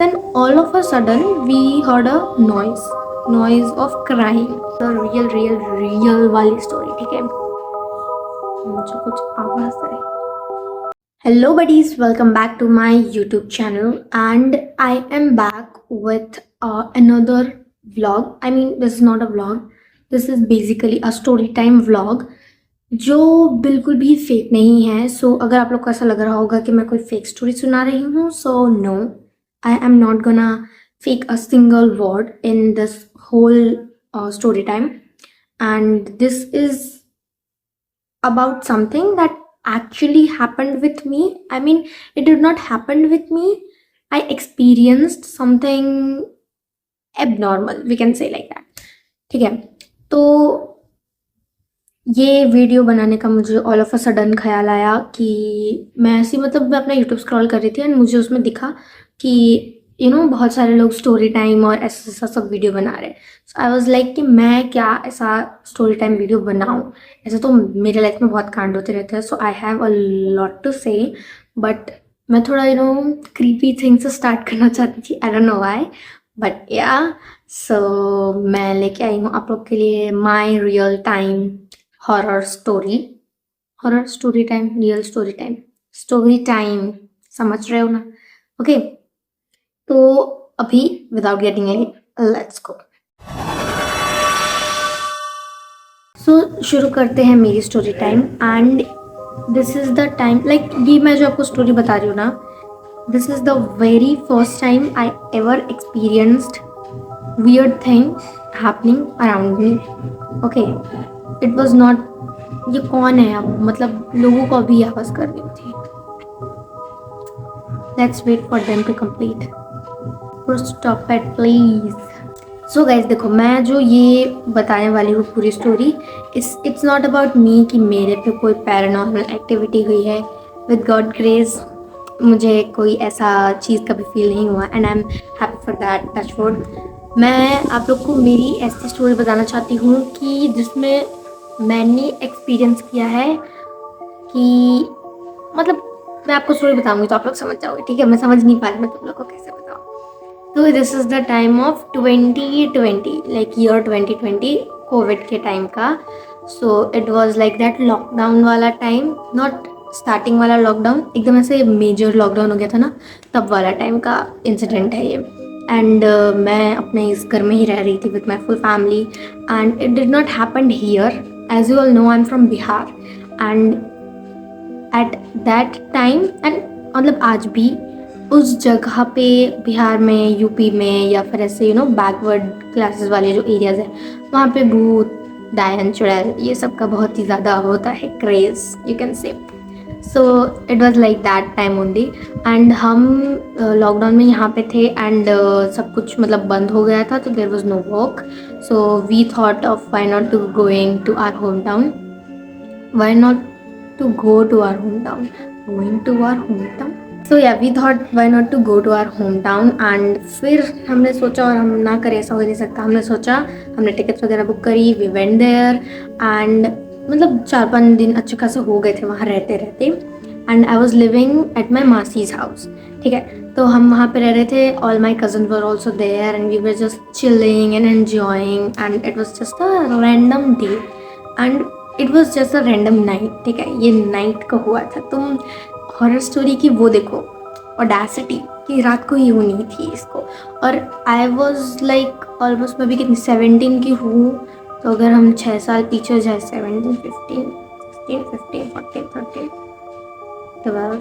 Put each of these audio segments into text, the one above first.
then all of a sudden we heard a noise of crying. The real वाली story, ठीक है? मुझे कुछ आवाज है. Hello buddies, welcome back to my YouTube channel and I am back with another vlog. I mean, this is not a vlog. This is basically a story time vlog जो बिल्कुल भी फेक नहीं है. सो अगर आप लोग को ऐसा लग रहा होगा कि मैं कोई फेक स्टोरी सुना रही हूँ, so no, I am not gonna fake a single word in this whole story time, and this is about something that actually happened with me. I mean, it did not happen with me. I experienced something abnormal, we can say like that. ठीक है, तो ये video बनाने का मुझे all of a sudden ख्याल आया कि मैं ऐसी मतलब मैं अपना यूट्यूब स्क्रॉल कर रही थी एंड मुझे उसमें दिखा कि बहुत सारे लोग स्टोरी टाइम और ऐसा ऐसा सब वीडियो बना रहे हैं. सो आई वाज लाइक कि मैं क्या ऐसा स्टोरी टाइम वीडियो बनाऊं. ऐसे तो मेरे लाइफ में बहुत कांड होते रहते हैं, so I have a lot to say, but मैं थोड़ा क्रीपी थिंग से स्टार्ट करना चाहती थी. I don't know why, but yeah, so मैं लेके आई हूँ आप लोग के लिए my real time horror story time, real story time, समझ रहे हो ना? ओके, तो अभी without getting late, let's go. So शुरू करते हैं मेरी story time. And this is the time, like ये मैं जो आपको स्टोरी बता रही हूँ ना, this is the very first time I ever experienced weird thing happening around me. Okay, it was not, ये कौन है अब, मतलब लोगों को अभी आवाज कर रही थी. Let's wait for them to complete. Stop it please. So guys, देखो मैं जो ये बताने वाली हूँ पूरी story, it's not about me कि मेरे पे कोई पैरानॉर्मल एक्टिविटी हुई है. With God grace मुझे कोई ऐसा चीज़ कभी फील नहीं हुआ and I am happy for that, touch wood. मैं आप लोग को मेरी ऐसी स्टोरी बताना चाहती हूँ कि जिसमें मैंने एक्सपीरियंस किया है कि मतलब मैं आपको स्टोरी बताऊंगी तो आप लोग समझ जाओगे. ठीक है, मैं समझ नहीं पा रही मैं तुम लोग को कैसे बताऊँ. तो this is the time of 2020, like year 2020, Covid के टाइम का. सो it was like that lockdown वाला टाइम, नॉट स्टार्टिंग वाला लॉकडाउन, एकदम ऐसे मेजर लॉकडाउन हो गया था ना, तब वाला टाइम का इंसिडेंट है ये. एंड मैं अपने इस घर में ही रह रही थी with my full family and it did not happen here. As you all know, I am from Bihar and at that time, and मतलब आज भी उस जगह पे बिहार में, यूपी में, या फिर ऐसे बैकवर्ड क्लासेस वाले जो एरियाज हैं, वहाँ पे भूत, डायन, चुड़ैल, ये सब का बहुत ही ज़्यादा होता है craze, you can say. So it was like that time only. And हम लॉकडाउन में यहाँ पे थे एंड सब कुछ मतलब बंद हो गया था, तो there was no work. So we thought of why not to going to our home town, why not to go to our home town, going to our home town. So yeah we thought why not to go to our home town. And फिर हमने सोचा, और हम ना करें ऐसा हो नहीं सकता, हमने सोचा, हमने टिकट्स वगैरह बुक करी, वी वेंट देयर एंड मतलब 4-5 दिन अच्छे खासे हो गए थे वहाँ रहते रहते. And I was living at my masi's house. ठीक है, तो हम वहाँ पे रह रहे थे. All my cousin were also there and we were just chilling and enjoying and it was just a random day and it was just a random night. ठीक है, ये नाइट का हुआ था. तुम हॉरर स्टोरी की वो देखो ऑडेसिटी कि रात को ही होनी थी इसको. और आई वॉज लाइक ऑलमोस्ट, मैं भी कितनी 17 की हूँ, तो अगर हम 6 साल पीछे जाए, 17, 15, 16, 15, 14, 13, 12,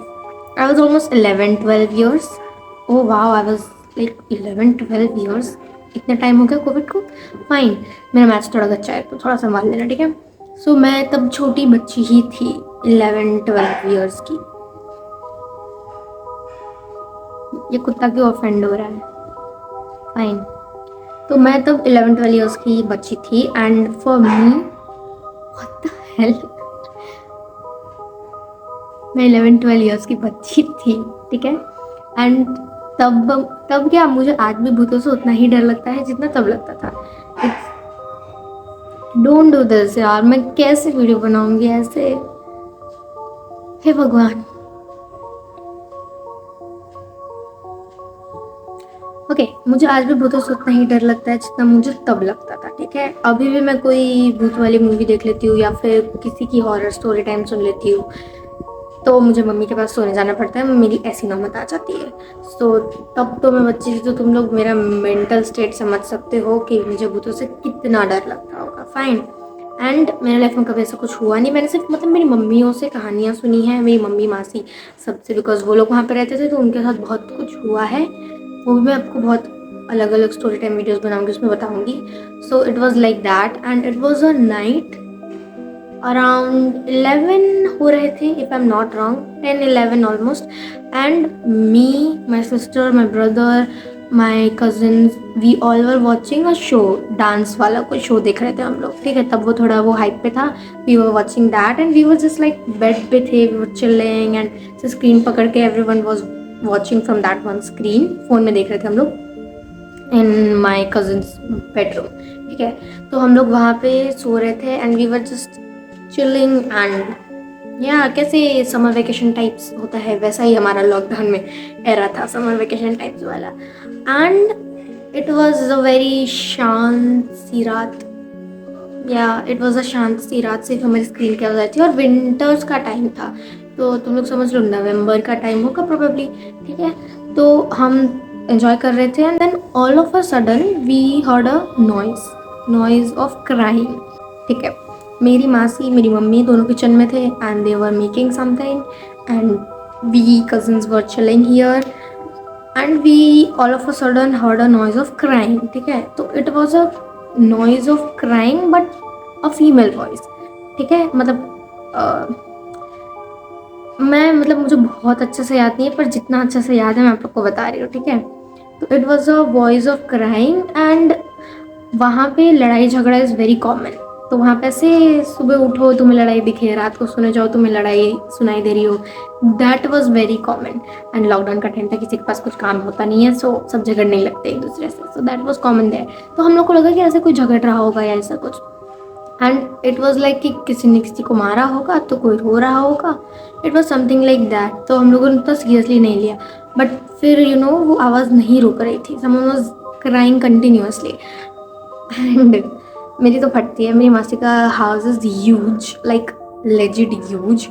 I was almost 11-12 years. Oh wow, I was like 11-12 years. इतना टाइम हो गया कोविड को. फाइन, मेरा मैथ्स थोड़ा अच्छा है तो थोड़ा संभाल लेना, ठीक है. सो मैं तब छोटी बच्ची ही थी, 11-12 ईयर्स की. ये कुत्ता क्यों ऑफेंड हो रहा है? फाइन, तो मैं तब 11-12 ईयर्स की बच्ची थी and for me, what the hell, मैं 11-12 ईयर्स की बच्ची थी. ठीक है, एंड तब क्या, मुझे आज भी भूतों से उतना ही डर लगता है जितना तब लगता था. डोंट डू दिस यार, मैं कैसे वीडियो बनाऊंगी ऐसे, हे भगवान. ओके मुझे आज भी भूतों से उतना ही डर लगता है जितना मुझे तब लगता था, ठीक है। अभी भी मैं कोई भूत वाली मूवी देख लेती हूँ या फिर किसी की हॉरर स्टोरी टाइम सुन लेती हूँ तो मुझे मम्मी के पास सोने जाना पड़ता है, मेरी ऐसी नौबत आ जाती है। सो तब तो मैं बच्ची थी, तो तुम लोग मेरा मेंटल स्टेट समझ सकते हो कि मुझे भूतों से कितना डर लगता होगा। फाइन। एंड मेरे लाइफ में कभी ऐसा कुछ हुआ नहीं। मैंने सिर्फ मतलब मेरी मम्मियों से कहानियाँ सुनी हैं, मेरी मम्मी मासी सबसे, बिकॉज वो लोग वहाँ पे रहते थे तो उनके साथ बहुत कुछ हुआ है। वो भी मैं आपको बहुत अलग अलग स्टोरी टाइम वीडियोस बनाऊंगी, उसमें बताऊंगी। So it was like that and it was a night around 11 हो रहे थे, if I am not wrong 10-11 almost. And me, my sister, my brother, my cousins, we all were watching a show, dance वाला कोई show देख रहे थे हम लोग, ठीक है। तब वो थोड़ा वो हाइप पे था। We were watching that and we were just like bed पे थे, we were chilling and screen पकड़ के every one was watching from that one screen. Phone में देख रहे थे हम लोग इन माई कजिन्स बेडरूम, ठीक है। तो हम लोग वहाँ पे सो रहे थे and we were just chilling and या कैसे समर वेकेशन टाइप्स होता है वैसा ही हमारा लॉकडाउन में एरा था, समर वेकेशन टाइप्स वाला। And it was a very शांत सी रात, या इट वाज अ शांत सी रात, सिर्फ हमारी स्क्रीन की आवाज़ आई थी और विंटर्स का टाइम था। तो तुम लोग समझ लो नवंबर का टाइम होगा प्रोबेबली, ठीक है। तो हम एंजॉय कर रहे थे and then all of a sudden we heard a noise of crime, ठीक है। मेरी मासी मेरी मम्मी दोनों किचन में थे and they were making something and we cousins were chilling here and we all of a sudden heard a noise of crime, ठीक है। तो it was a noise of crime but a female voice, ठीक है। मैं मतलब मुझे बहुत अच्छे से याद नहीं है, पर जितना अच्छे से याद है मैं आप लोग को बता रही हूँ, ठीक है। तो it was a voice of crime and वहाँ पे लड़ाई झगड़ा इज़ वेरी कॉमन। तो वहाँ पे से सुबह उठो तुम्हें लड़ाई दिखे, रात को सोने जाओ तुम्हें लड़ाई सुनाई दे रही हो, that was very common. And lockdown का टाइम था, किसी के पास कुछ काम होता नहीं है, सो सब झगड़ने लगते एक दूसरे से, so that was common there. तो हम लोग को लगा कि ऐसे कोई झगड़ रहा होगा या ऐसा कुछ, एंड इट वॉज लाइक कि किसी ने किसी को मारा होगा तो कोई रो रहा होगा, it was something like that. तो हम लोगों ने उतना सीरियसली नहीं लिया, बट फिर वो आवाज़ नहीं रुक रही थी, someone was crying continuously and मेरी तो फटती है। मेरी मासी का house is huge, like लेजिड huge.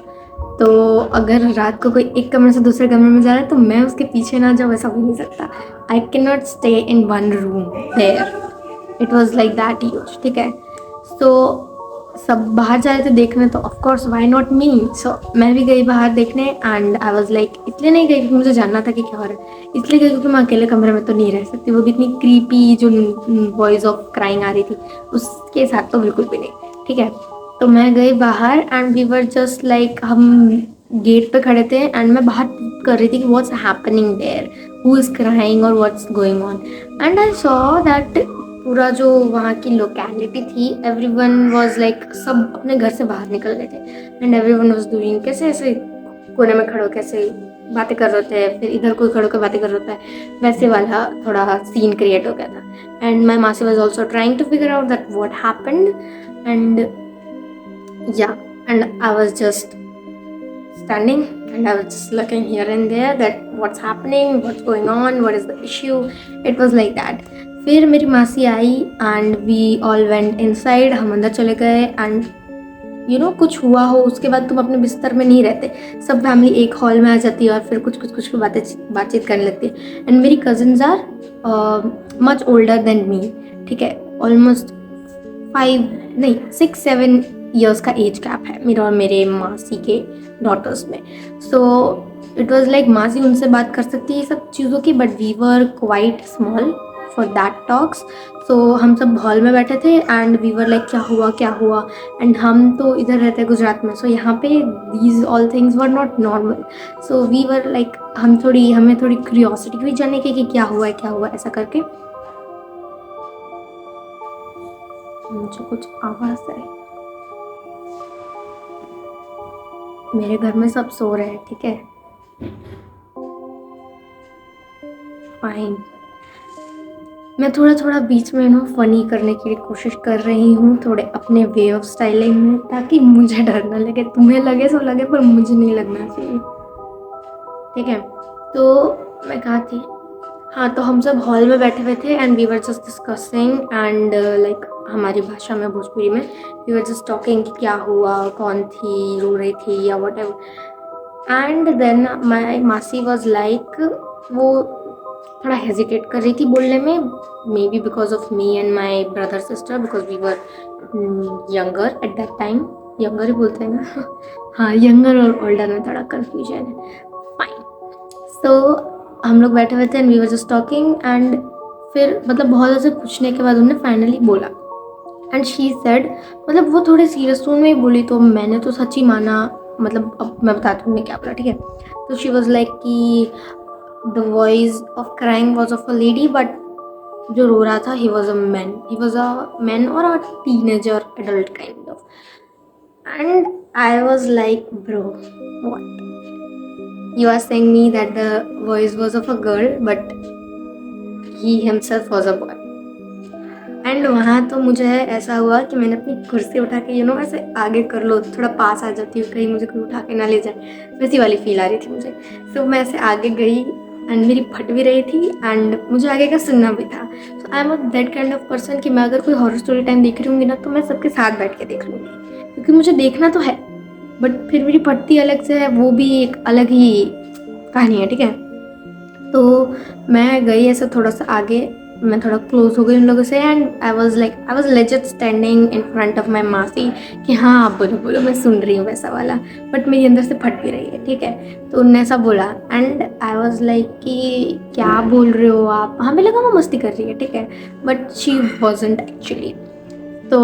तो अगर रात को कोई एक कमरे से दूसरे कमरे में जा रहा है तो मैं उसके पीछे ना जाऊँ, ऐसा हो नहीं सकता। I can not stay in one room there, it was like that huge, ठीक है। सो सब बाहर जा रहे थे देखने, तो ऑफकोर्स वाई नॉट मी। सो मैं भी गई बाहर देखने एंड आई वॉज लाइक, इसलिए नहीं गई क्योंकि मुझे जानना था कि क्या हो रहा है, इसलिए गई क्योंकि मैं अकेले कमरे में तो नहीं रह सकती। वो भी इतनी क्रीपी जो वॉइस ऑफ क्राइंग आ रही थी उसके साथ तो बिल्कुल भी नहीं, ठीक है। तो मैं गई बाहर and we were just like, हम गेट पे खड़े थे एंड मैं बाहर कर रही थी कि what's happening there, who is crying और what's going on. And I saw that पूरा जो वहाँ की लोकेलिटी थी, एवरीवन वाज लाइक, सब अपने घर से बाहर निकल गए थे एंड एवरीवन वाज डूइंग, कैसे ऐसे कोने में खड़ो कैसे बातें कर रहे थे, फिर इधर कोई खड़ो के बातें कर रहा है, वैसे वाला थोड़ा सीन क्रिएट हो गया था। एंड माई मासी was also trying to figure out that what happened and yeah and I was just standing and I was just looking here and there that what's happening, what's going on, what is the issue. It was like that. फिर मेरी मासी आई and we all went inside, हम अंदर चले गए and कुछ हुआ हो उसके बाद तुम अपने बिस्तर में नहीं रहते, सब फैमिली एक हॉल में आ जाती है और फिर कुछ बातचीत करने लगती है। एंड मेरी cousins are much older than me, ठीक है। ऑलमोस्ट 5 नहीं 6-7 ईयर्स का एज गैप है मेरा और मेरे मासी के डॉटर्स में। सो इट वाज लाइक मासी उनसे बात कर सकती है सब चीज़ों की, but we were quite small for that talks. So हम सब हॉल में बैठे थे एंड वी वर लाइक क्या हुआ। एंड हम तो इधर रहते हैं गुजरात में, सो यहाँ पे these all things were not normal. So we were like, हमें थोड़ी क्यूरियोसिटी हुई जानने की कि क्या हुआ ऐसा करके। मुझे कुछ आवाज़ है, मेरे घर में सब सो रहे हैं, ठीक है फाइन। मैं थोड़ा बीच में फनी करने की कोशिश कर रही हूँ, थोड़े अपने वे ऑफ स्टाइलिंग में, ताकि मुझे डर ना लगे, तुम्हें लगे सो लगे पर मुझे नहीं लगना चाहिए, ठीक है। तो मैं कहाँ थी, हाँ, तो हम सब हॉल में बैठे हुए थे and we were just discussing and like हमारी भाषा में, भोजपुरी में, वी वर जस्ट टॉकिंग कि क्या हुआ, कौन थी, रो रही थी या वट एवर। एंड देन माई मासी वॉज लाइक, वो थोड़ा हेजिटेट कर रही थी बोलने में, maybe because of me and my brother sister, because we were younger at that time. Younger ही बोलते हैं ना हाँ, यंगर और ओल्डर में थोड़ा कन्फ्यूजन है। फाइन। सो हम लोग बैठे हुए थे and we were just talking and फिर मतलब बहुत ऐसे पूछने के बाद उन्होंने फाइनली बोला एंड शी सेड, मतलब वो थोड़े सीरियस टोन में ही बोली तो मैंने तो सच्ची माना। मतलब अब मैं बताती हूँ क्या बोला, ठीक है। तो शी वॉज लाइक कि the voice of crying was of a lady, but जो रो रहा था he was a man, he was a man और a teenager adult kind of. And I was like bro, what, you are saying me that the voice was of a girl but he himself was a boy। And वहाँ तो मुझे ऐसा हुआ कि मैंने अपनी कुर्सी उठा के ऐसे आगे कर लो, थोड़ा पास आ जाती हूँ, कहीं मुझे कोई उठा के ना ले जाए, वैसी वाली फील आ रही थी मुझे। सो मैं ऐसे आगे गई एंड मेरी फट भी रही थी एंड मुझे आगे का सुनना भी था। So I am that kind of person कि मैं अगर कोई हॉरर स्टोरी टाइम देख रही हूँगी ना तो मैं सबके साथ बैठ के देख लूँगी, क्योंकि मुझे देखना तो है बट फिर मेरी फटती अलग से है, वो भी एक अलग ही कहानी है, ठीक है। तो मैं गई ऐसे थोड़ा सा आगे, मैं थोड़ा क्लोज हो गई उन लोगों से and I was legit standing in front of my मासी कि हाँ आप बोलो बोलो, मैं सुन रही हूँ वैसा वाला, बट मेरी अंदर से फट भी रही है, ठीक है। तो उनने ऐसा बोला एंड आई वाज लाइक कि क्या बोल रहे हो आप, हमें लगा वो मस्ती कर रही है, ठीक है, बट शी वॉजंट एक्चुअली। तो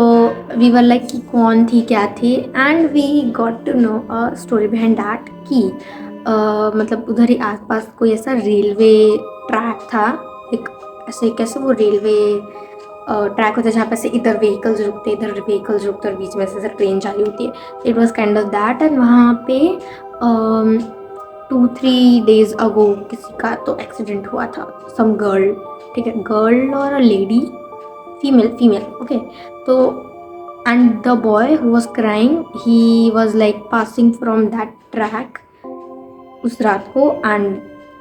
वी वर लाइक कि कौन थी क्या थी and we got to know a story behind that कि मतलब उधर ही आसपास कोई ऐसा रेलवे ट्रैक था, एक ऐसे कैसे वो रेलवे ट्रैक होता है जहाँ पे से इधर व्हीकल्स रुकते, इधर व्हीकल्स रुकते और बीच में से ट्रेन चालू होती है। It was kind of that and वहाँ पे 2-3 days अगो किसी का तो एक्सीडेंट हुआ था, सम गर्ल, ठीक है, गर्ल और अ लेडी, फीमेल, ओके। तो and the boy who was crying he was like passing from that track उस रात को एंड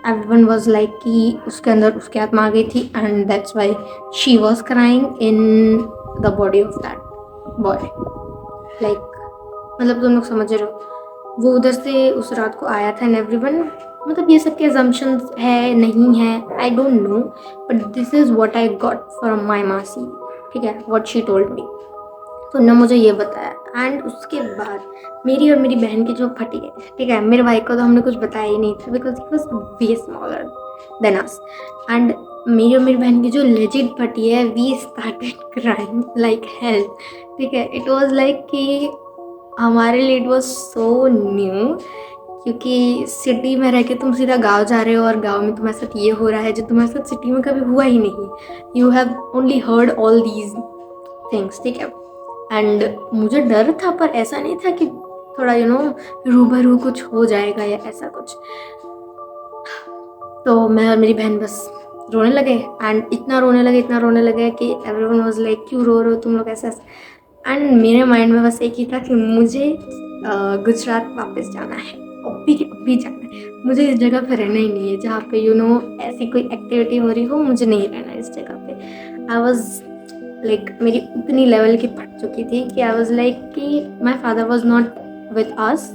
एवरीवन वाज लाइक कि उसके अंदर उसकी आत्मा आ गई थी and that's why she was crying in the body of that boy. Like मतलब तुम लोग समझ रहे हो, वो उधर से उस रात को आया था एंड एवरीवन, मतलब ये सब के assumptions है नहीं है I don't no, but this is what I got from my मासी, ठीक है, व्हाट शी टोल्ड मी। तो उन्होंने मुझे ये बताया एंड उसके बाद मेरी और मेरी बहन की जो फटी है, ठीक है, मेरे भाई को तो हमने कुछ बताया ही नहीं था because he was way smaller than us. And मेरी और मेरी बहन की जो लेजिट फटी है, we started crying like hell, ठीक है। इट वॉज लाइक कि हमारे लिए इट वॉज सो न्यू, क्योंकि सिटी में रह के तुम सीधा गांव जा रहे हो और गांव में तुम्हारे साथ ये हो रहा है जो तुम्हारे साथ सिटी में कभी हुआ ही नहीं। You have only heard all these things, ठीक है। एंड मुझे डर था पर ऐसा नहीं था कि थोड़ा रूबरू कुछ हो जाएगा या ऐसा कुछ। तो मैं और मेरी बहन बस रोने लगे एंड इतना रोने लगे कि एवरीवन वाज लाइक क्यों रो रहे हो तुम लोग ऐसा। एंड मेरे माइंड में बस एक ही था कि मुझे गुजरात वापस जाना है, अभी जाना है, मुझे इस जगह पे रहना ही नहीं है जहाँ पे ऐसी कोई एक्टिविटी हो रही हो, मुझे नहीं रहना इस जगह पे। आई वॉज लाइक मेरी उतनी लेवल की फट चुकी थी कि आई वॉज लाइक कि my father was not with us,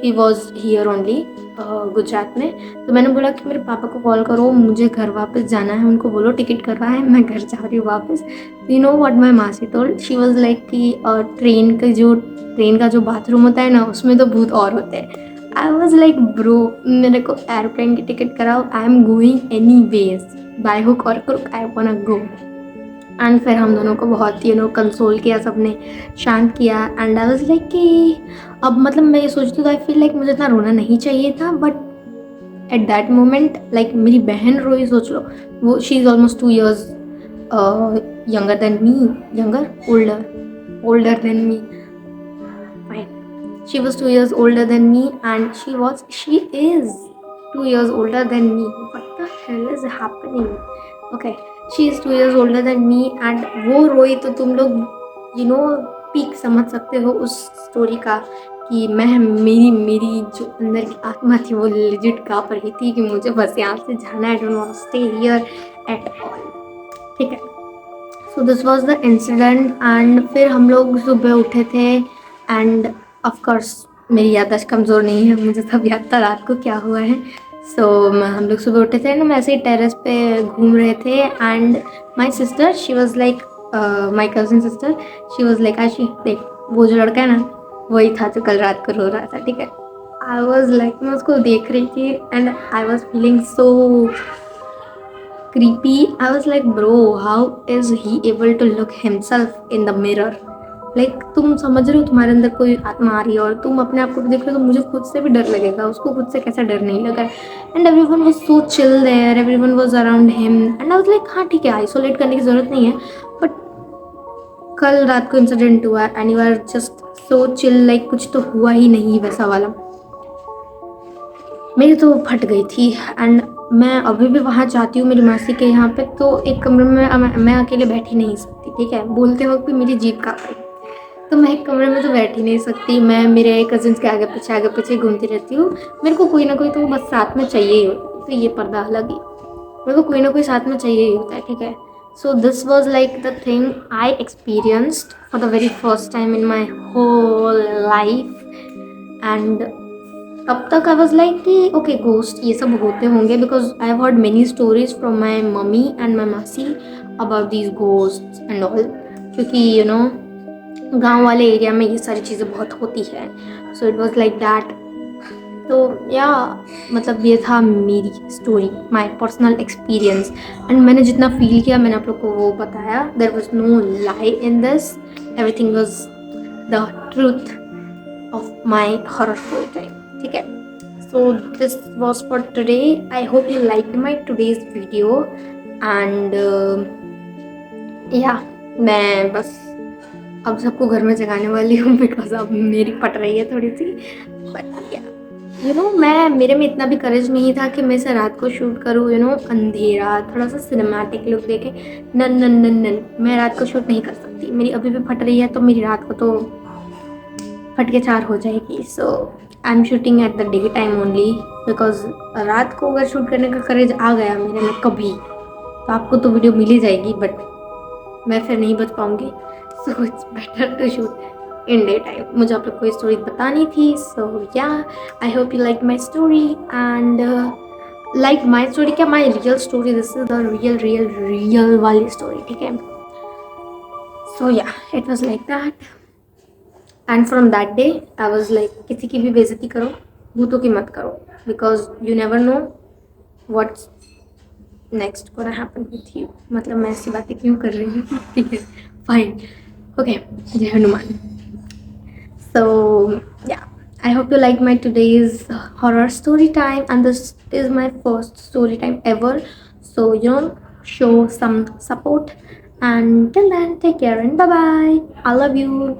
he was here only Gujarat में। तो मैंने बोला कि मेरे पापा को कॉल करो, मुझे घर वापस जाना है, उनको बोलो टिकट करवा है, मैं घर जा रही हूँ वापस। यू नो व्हाट माई मासी टोल्ड, शी वॉज लाइक कि ट्रेन का जो बाथरूम होता है ना उसमें तो भूत और होते हैं। आई वॉज लाइक ब्रो, मेरे को एरोप्लेन की टिकट कराओ, I am going anyways by, hook हुक और crook I wanna go. And फिर हम दोनों को बहुत कंसोल किया सबने, शांत किया एंड आई वाज लाइक कि अब मतलब मैं ये सोचती हूँ, आई फील लाइक मुझे इतना रोना नहीं चाहिए था, but at that moment like मेरी बहन रोई, सोच लो, वो she is almost 2 years younger than me, older than me, fine, she was 2 years older than me and she is 2 years older than me, what the hell is happening, okay, she is 2 years older than me and वो रोई। तो तुम लोग peak समझ सकते हो उस story का कि मैं मेरी मेरी जो अंदर की आत्मा थी वो लेजिट काँप रही थी कि मुझे बस यहाँ से जाना है, I don't want to stay here at all. ठीक है, so this was the incident. And फिर हम लोग सुबह उठे थे एंड ऑफ कोर्स मेरी याददाश्त कमज़ोर नहीं है, मुझे सब याद था रात को क्या हुआ है। सो हम लोग सुबह उठे थे ना, हम ऐसे ही टेरेस पे घूम रहे थे and my sister she was like, my cousin sister she was like आशी देख वो जो लड़का है ना वही था जो कल रात को रो रहा था। ठीक है, आई वॉज लाइक मैं उसको देख रही थी and I was feeling so creepy. I was like, bro, how is he able to look himself in the mirror? Like तुम समझ रहे हो तुम्हारे अंदर कोई आत्मा आ रही है और तुम अपने आप को भी देख रहे हो, तो मुझे खुद से भी डर लगेगा, उसको खुद से कैसा डर नहीं लगा। And everyone was so chill there, everyone was around him and I was like हाँ ठीक है, आइसोलेट करने की ज़रूरत नहीं है, बट कल रात को इंसिडेंट हुआ and you are just so chill, like कुछ तो हुआ ही नहीं वैसा वाला। मेरी तो फट गई थी एंड मैं अभी भी वहाँ जाती हूँ मेरी मासी के यहाँ पे, तो एक कमरे में मैं अकेले बैठ ही नहीं सकती। ठीक है, बोलते वक्त भी मेरी जीभ काँप रही, तो मैं एक कमरे में तो बैठ ही नहीं सकती, मैं मेरे कजिन्स के आगे पीछे घूमती रहती हूँ। मेरे को कोई ना कोई तो बस साथ में चाहिए ही होता है, तो ये पर्दा अलग ही, मेरे को कोई ना कोई साथ में चाहिए ही होता है। ठीक है, so this was like the thing I experienced for the very first time in my whole life. And तब तक आई वॉज लाइक कि ओके घोस्ट ये सब होते होंगे, because I have heard many stories from my mummy and my मासी about these ghost and all, क्योंकि you know गांव वाले एरिया में ये सारी चीज़ें बहुत होती है। सो इट वॉज लाइक दैट। तो या मतलब ये था मेरी story, my personal experience, and मैंने जितना फील किया मैंने आप लोग को वो बताया। There was no lie in this, everything was the truth of my horror story time. ठीक है, so this was for today. I hope you liked my today's video and yeah, मैं बस अब सबको घर में जगाने वाली हूँ बिकॉज अब मेरी पट रही है थोड़ी सी, बट या यू नो मैं मेरे में इतना भी करेज नहीं था कि मैं इसे रात को शूट करूँ, यू नो अंधेरा थोड़ा सा सिनेमैटिक लुक देखे, नन नन नन नन मैं रात को शूट नहीं कर सकती, मेरी अभी भी फट रही है तो मेरी रात को तो फट के चार हो जाएगी। So I am shooting at the day time only, because रात को अगर शूट करने का करेज आ गया मेरे में कभी तो आपको तो वीडियो मिल ही जाएगी, बट मैं फिर नहीं बच पाऊँगी। So it's better to shoot in day time. मुझे आप लोग को स्टोरी बतानी थी, so yeah I hope you like my story and like my story, क्या my real story, this is the real वाली स्टोरी। ठीक है, so yeah it was like that and from that day I was like किसी की भी बेइज्जती करो, भूतों की मत करो, because you never know what's next gonna happen with you. मतलब मैं ऐसी बातें क्यों कर रही हूँ। ठीक है, फाइन, ओके, जय हनुमान। सो या I hope you like my today's horror story time, and this is my first story time ever, so you know, show some support, and till then take care and bye bye, I love you.